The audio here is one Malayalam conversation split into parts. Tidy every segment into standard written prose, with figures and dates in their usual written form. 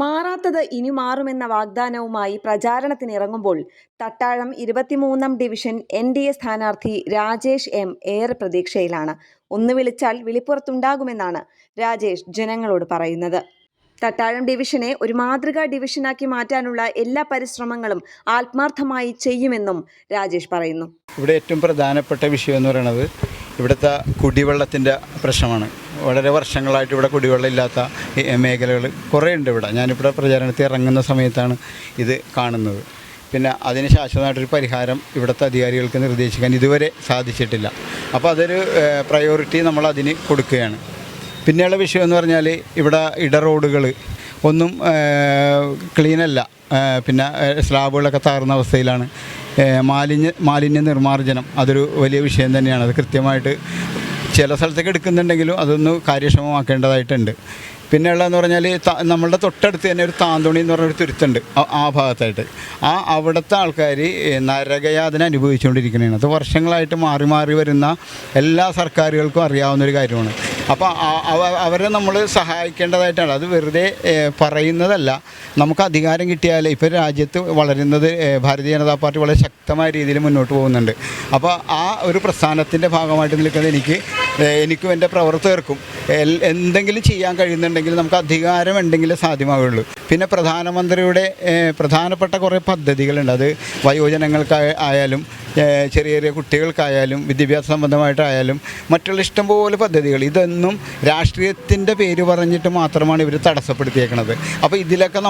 മാറാത്തത് ഇനി മാറുമെന്ന വാഗ്ദാനവുമായി പ്രചാരണത്തിനിറങ്ങുമ്പോൾ തട്ടാഴം 23-ാം ഡിവിഷൻ NDA സ്ഥാനാർത്ഥി രാജേഷ് M ഏറെ പ്രതീക്ഷയിലാണ്. ഒന്ന് വിളിച്ചാൽ വിളിപ്പുറത്തുണ്ടാകുമെന്നാണ് രാജേഷ് ജനങ്ങളോട് പറയുന്നത്. തട്ടാഴം ഡിവിഷനെ ഒരു മാതൃകാ ഡിവിഷനാക്കി മാറ്റാനുള്ള എല്ലാ പരിശ്രമങ്ങളും ആത്മാർത്ഥമായി ചെയ്യുമെന്നും രാജേഷ് പറയുന്നു. ഇവിടെ ഏറ്റവും പ്രധാനപ്പെട്ട വിഷയം എന്ന് പറയുന്നത് ഇവിടുത്തെ കുടിവെള്ളത്തിൻ്റെ പ്രശ്നമാണ്. വളരെ വർഷങ്ങളായിട്ട് ഇവിടെ കുടിവെള്ളം ഇല്ലാത്ത മേഖലകൾ കുറേ ഉണ്ട് ഇവിടെ. ഞാനിവിടെ പ്രചാരണത്തിൽ ഇറങ്ങുന്ന സമയത്താണ് ഇത് കാണുന്നത്. പിന്നെ അതിന് ശാശ്വതമായിട്ടൊരു പരിഹാരം ഇവിടുത്തെ അധികാരികൾക്ക് നിർദ്ദേശിക്കാൻ ഇതുവരെ സാധിച്ചിട്ടില്ല. അപ്പോൾ അതൊരു പ്രയോറിറ്റി നമ്മൾ അതിന് കൊടുക്കുകയാണ്. പിന്നെയുള്ള വിഷയം എന്ന് പറഞ്ഞാൽ ഇവിടെ ഇടറോഡുകൾ ഒന്നും ക്ലീനല്ല. പിന്നെ സ്ലാബുകളൊക്കെ താറുന്ന അവസ്ഥയിലാണ്. മാലിന്യ നിർമ്മാർജ്ജനം അതൊരു വലിയ വിഷയം തന്നെയാണ്. അത് കൃത്യമായിട്ട് ചില സ്ഥലത്തേക്ക് എടുക്കുന്നുണ്ടെങ്കിലും അതൊന്ന് കാര്യക്ഷമമാക്കേണ്ടതായിട്ടുണ്ട്. പിന്നെയുള്ളതെന്ന് പറഞ്ഞാൽ നമ്മളുടെ തൊട്ടടുത്ത് തന്നെ ഒരു താന്തോണി എന്ന് പറഞ്ഞൊരു തുരുത്തുണ്ട് ആ ഭാഗത്തായിട്ട്. അവിടുത്തെ ആൾക്കാർ നരകയാതന അനുഭവിച്ചുകൊണ്ടിരിക്കുന്നതാണ്. അത് വർഷങ്ങളായിട്ട് മാറി മാറി വരുന്ന എല്ലാ സർക്കാരുകൾക്കും അറിയാവുന്നൊരു കാര്യമാണ്. അപ്പോൾ അവരെ നമ്മൾ സഹായിക്കേണ്ടതായിട്ടാണ്. അത് വെറുതെ പറയുന്നതല്ല. നമുക്ക് അധികാരം കിട്ടിയാൽ ഇപ്പോൾ രാജ്യത്ത് വളരുന്നത് ഭാരതീയ ജനതാ പാർട്ടി വളരെ ശക്തമായ രീതിയിൽ മുന്നോട്ട് പോകുന്നുണ്ട്. അപ്പോൾ ആ ഒരു പ്രസ്ഥാനത്തിൻ്റെ ഭാഗമായിട്ട് നിൽക്കുന്നത് എനിക്കും എൻ്റെ പ്രവർത്തകർക്കും എന്തെങ്കിലും ചെയ്യാൻ കഴിയുന്നുണ്ടെങ്കിൽ നമുക്ക് അധികാരം ഉണ്ടെങ്കിലേ സാധ്യമാവുള്ളൂ. പിന്നെ പ്രധാനമന്ത്രിയുടെ പ്രധാനപ്പെട്ട കുറേ പദ്ധതികളുണ്ട്. അത് വയോജനങ്ങൾക്കായാലും ചെറിയ ചെറിയ കുട്ടികൾക്കായാലും വിദ്യാഭ്യാസ സംബന്ധമായിട്ടായാലും മറ്റുള്ള ഇഷ്ടംപോലെ പദ്ധതികൾ. ഇതൊന്നും രാഷ്ട്രീയത്തിൻ്റെ പേര് പറഞ്ഞിട്ട് മാത്രമാണ് ഇവർ തടസ്സപ്പെടുത്തിയേക്കുന്നത്. അപ്പോൾ ഇതിലൊക്കെ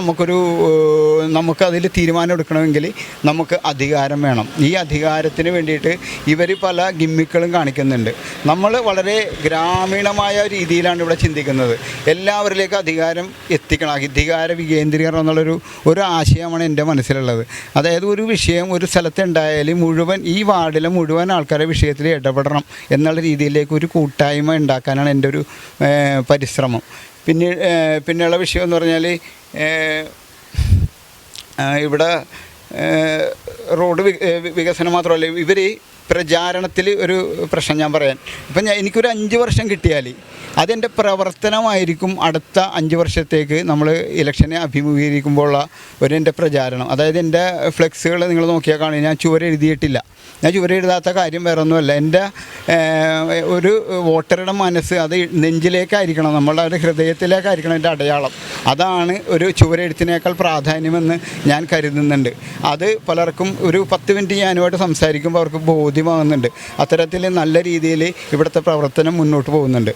നമുക്കതിൽ തീരുമാനം എടുക്കണമെങ്കിൽ നമുക്ക് അധികാരം വേണം. ഈ അധികാരത്തിന് വേണ്ടിയിട്ട് ഇവർ പല ഗിമ്മിക്കുകളും കാണിക്കുന്നുണ്ട്. നമ്മൾ വളരെ ഗ്രാമീണമായ രീതിയിലാണ് ഇവിടെ ചിന്തിക്കുന്നത്. എല്ലാവരിലേക്കും അധികാരം എത്തിക്കണം. അധികാര വികേന്ദ്രീകരണം എന്നുള്ളൊരു ആശയമാണ് എൻ്റെ മനസ്സിലുള്ളത്. അതായത് ഒരു വിഷയം ഒരു സ്ഥലത്തുണ്ടായാൽ ഈ വാർഡിലെ മുഴുവൻ ആൾക്കാരെ വിഷയത്തിൽ ഇടപെടണം എന്നുള്ള രീതിയിലേക്ക് ഒരു കൂട്ടായ്മ ഉണ്ടാക്കാനാണ് എൻ്റെ ഒരു പരിശ്രമം. പിന്നെയുള്ള വിഷയം എന്ന് പറഞ്ഞാൽ ഇവിടെ റോഡ് വികസനം മാത്രമല്ല, ഇവർ പ്രചാരണത്തിൽ ഒരു പ്രശ്നം ഞാൻ പറയാൻ. ഇപ്പം എനിക്കൊരു 5 വർഷം കിട്ടിയാൽ അതെൻ്റെ പ്രവർത്തനമായിരിക്കും അടുത്ത 5 വർഷത്തേക്ക് നമ്മൾ ഇലക്ഷനെ അഭിമുഖീകരിക്കുമ്പോഴുള്ള എൻ്റെ പ്രചാരണം. അതായത് എൻ്റെ ഫ്ലെക്സുകൾ നിങ്ങൾ നോക്കിയാൽ കാണും, ഞാൻ ചുവരെഴുതിയിട്ടില്ല. ഞാൻ ചുവരെഴുതാത്ത കാര്യം വേറെ ഒന്നുമല്ല. എൻ്റെ ഒരു വോട്ടറുടെ മനസ്സ് അത് നെഞ്ചിലേക്കായിരിക്കണം, നമ്മളുടെ ഹൃദയത്തിലേക്കായിരിക്കണം എൻ്റെ അടയാളം. അതാണ് ഒരു ചുവരെഴുത്തിനേക്കാൾ പ്രാധാന്യമെന്ന് ഞാൻ കരുതുന്നുണ്ട്. അത് പലർക്കും ഒരു 10 മിനിറ്റ് ഞാനുമായിട്ട് സംസാരിക്കുമ്പോൾ അവർക്ക് ബോധ്യമാകുന്നുണ്ട്. അത്തരത്തിൽ നല്ല രീതിയിൽ ഇവിടുത്തെ പ്രവർത്തനം മുന്നോട്ട് പോകുന്നുണ്ട്.